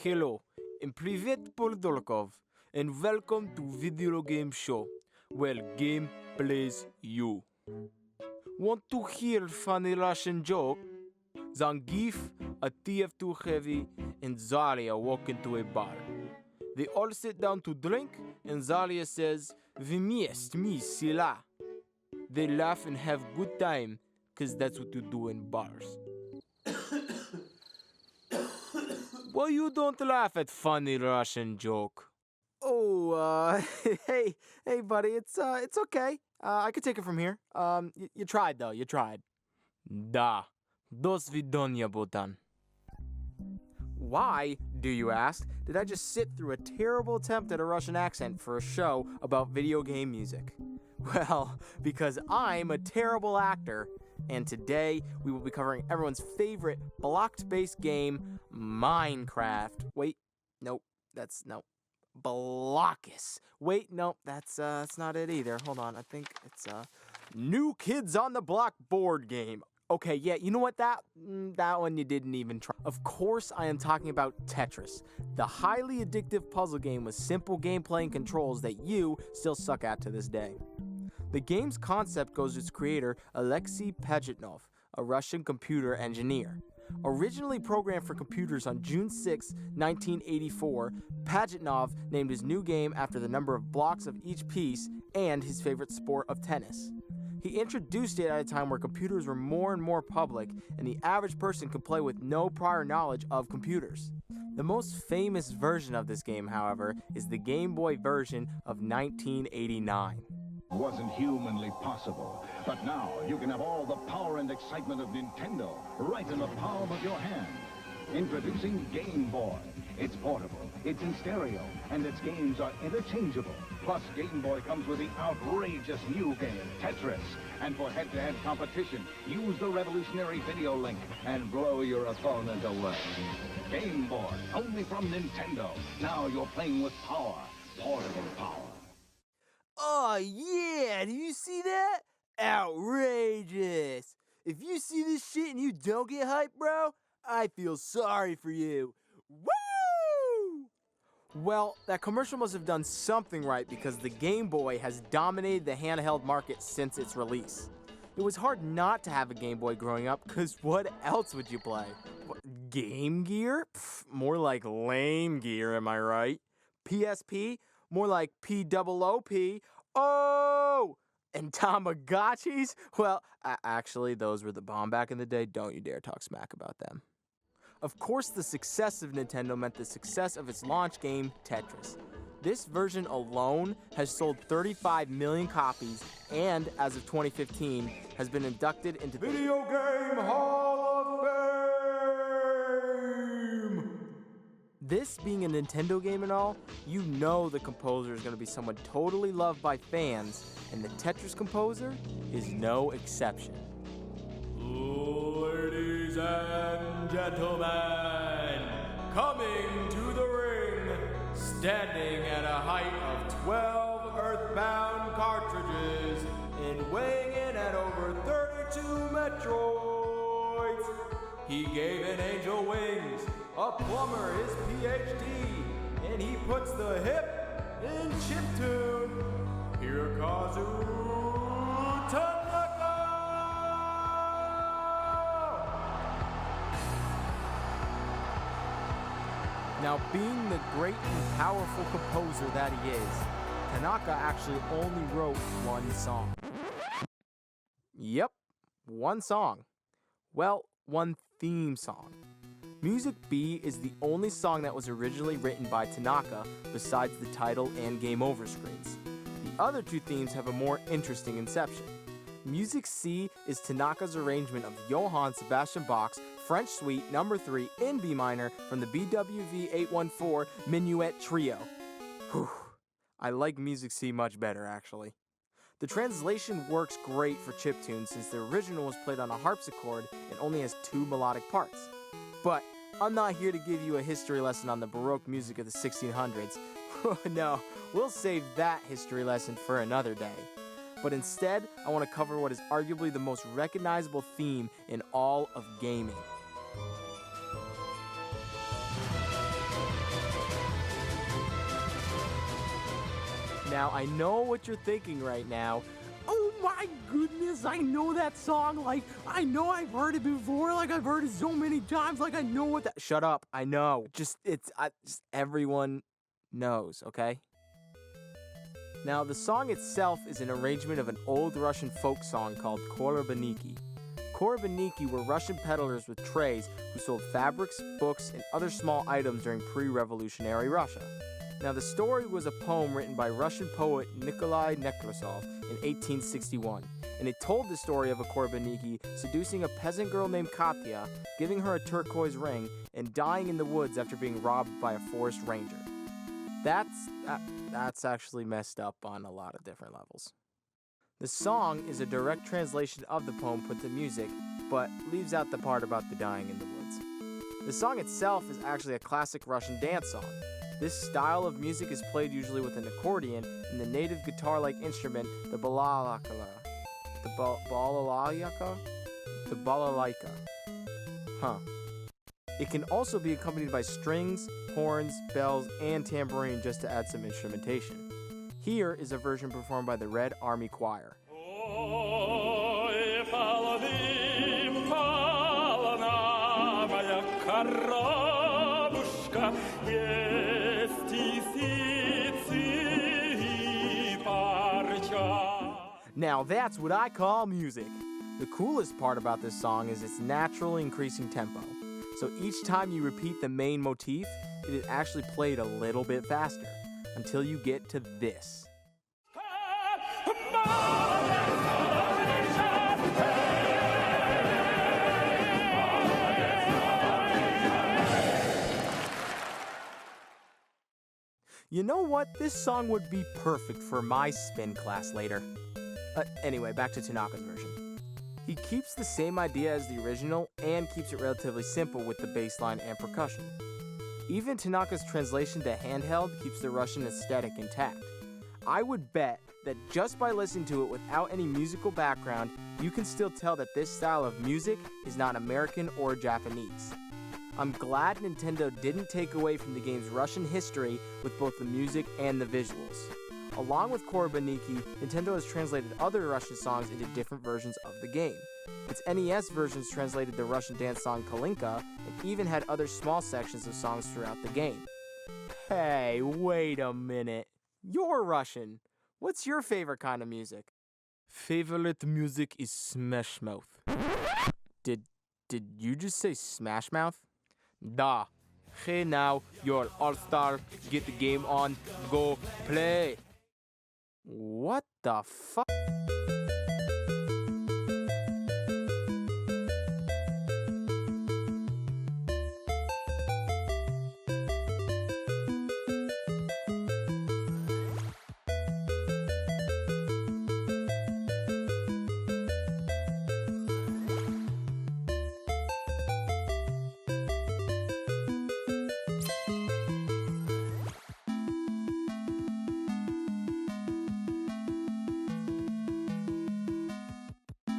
Hello, I'm Privet Poldolkov, and welcome to Video Game Show, where game plays you. Want to hear funny Russian joke? Zangief, a TF2 heavy, and Zarya walk into a bar. They all sit down to drink, and Zarya says, "V'miest mi sila." They laugh and have good time, cause that's what you do in bars. Well, you don't laugh at funny Russian joke. Oh, hey, buddy, it's okay. I could take it from here. You tried though, you tried. Da, dos vidonya botan. Why, do you ask, did I just sit through a terrible attempt at a Russian accent for a show about video game music? Well, because I'm a terrible actor, and today we will be covering everyone's favorite block-based game, Minecraft. Wait, nope, that's no. Blockus. Wait, nope, that's not it either. Hold on, I think it's New Kids on the Block board game. Okay, yeah, you know what, that one you didn't even try. Of course, I am talking about Tetris, the highly addictive puzzle game with simple gameplay and controls that you still suck at to this day. The game's concept goes to its creator, Alexei Pajitnov, a Russian computer engineer. Originally programmed for computers on June 6, 1984, Pajitnov named his new game after the number of blocks of each piece and his favorite sport of tennis. He introduced it at a time where computers were more and more public, and the average person could play with no prior knowledge of computers. The most famous version of this game, however, is the Game Boy version of 1989. Wasn't humanly possible, but now you can have all the power and excitement of Nintendo right in the palm of your hand. Introducing Game Boy. It's portable, it's in stereo, and its games are interchangeable. Plus, Game Boy comes with the outrageous new game, Tetris. And for head-to-head competition, use the revolutionary video link and blow your opponent away. Game Boy, only from Nintendo. Now you're playing with power, portable power. Oh yeah, do you see that? Outrageous! If you see this shit and you don't get hyped, bro, I feel sorry for you. Woo! Well, that commercial must have done something right because the Game Boy has dominated the handheld market since its release. It was hard not to have a Game Boy growing up, because what else would you play? What, Game Gear? Pff, more like lame gear, am I right? PSP? More like POOP. Oh! And Tamagotchis? Well, actually, those were the bomb back in the day. Don't you dare talk smack about them. Of course, the success of Nintendo meant the success of its launch game, Tetris. This version alone has sold 35 million copies and, as of 2015, has been inducted into the Video Game Hall of Fame! This being a Nintendo game and all, you know the composer is going to be someone totally loved by fans, and the Tetris composer is no exception. Ladies and gentlemen, coming to the ring, standing at a height of 12 earthbound cartridges and weighing in at over 32 Metroids, he gave an angel wings, a plumber his PhD, and he puts the hip in chiptune. Hirokazu Tanaka! Now, being the great and powerful composer that he is, Tanaka actually only wrote one song. Yep, one song. Well, one theme song. Music B is the only song that was originally written by Tanaka besides the title and game over screens. The other two themes have a more interesting inception. Music C is Tanaka's arrangement of Johann Sebastian Bach's French Suite No. 3 in B minor from the BWV 814 Minuet Trio. Whew, I like Music C much better, actually. The translation works great for chiptunes since the original was played on a harpsichord and only has 2 melodic parts. But I'm not here to give you a history lesson on the Baroque music of the 1600s. No, we'll save that history lesson for another day. But instead, I want to cover what is arguably the most recognizable theme in all of gaming. Now, I know what you're thinking right now. Oh my goodness, I know that song. Like, I know I've heard it before. Like, I've heard it so many times. Like, I know what that. Shut up. I know. Just everyone knows, okay? Now, the song itself is an arrangement of an old Russian folk song called Korobaniki. Korobaniki were Russian peddlers with trays who sold fabrics, books, and other small items during pre-revolutionary Russia. Now, the story was a poem written by Russian poet Nikolai Nekrasov in 1861, and it told the story of a Korobaniki seducing a peasant girl named Katya, giving her a turquoise ring, and dying in the woods after being robbed by a forest ranger. That's actually messed up on a lot of different levels. The song is a direct translation of the poem put to music, but leaves out the part about the dying in the woods. The song itself is actually a classic Russian dance song. This style of music is played usually with an accordion and the native guitar-like instrument, the balalaika. The balalaika. It can also be accompanied by strings, horns, bells, and tambourine just to add some instrumentation. Here is a version performed by the Red Army Choir. Now that's what I call music. The coolest part about this song is its naturally increasing tempo. So each time you repeat the main motif, it is actually played a little bit faster, until you get to this. You know what? This song would be perfect for my spin class later. Anyway, back to Tanaka's version. He keeps the same idea as the original and keeps it relatively simple with the bass line and percussion. Even Tanaka's translation to handheld keeps the Russian aesthetic intact. I would bet that just by listening to it without any musical background, you can still tell that this style of music is not American or Japanese. I'm glad Nintendo didn't take away from the game's Russian history with both the music and the visuals. Along with Korobaniki, Nintendo has translated other Russian songs into different versions of the game. Its NES versions translated the Russian dance song Kalinka, and even had other small sections of songs throughout the game. Hey, wait a minute. You're Russian. What's your favorite kind of music? Favorite music is Smash Mouth. Did you just say Smash Mouth? Da. Hey now, you're all-star. Get the game on. Go play. What the fuck?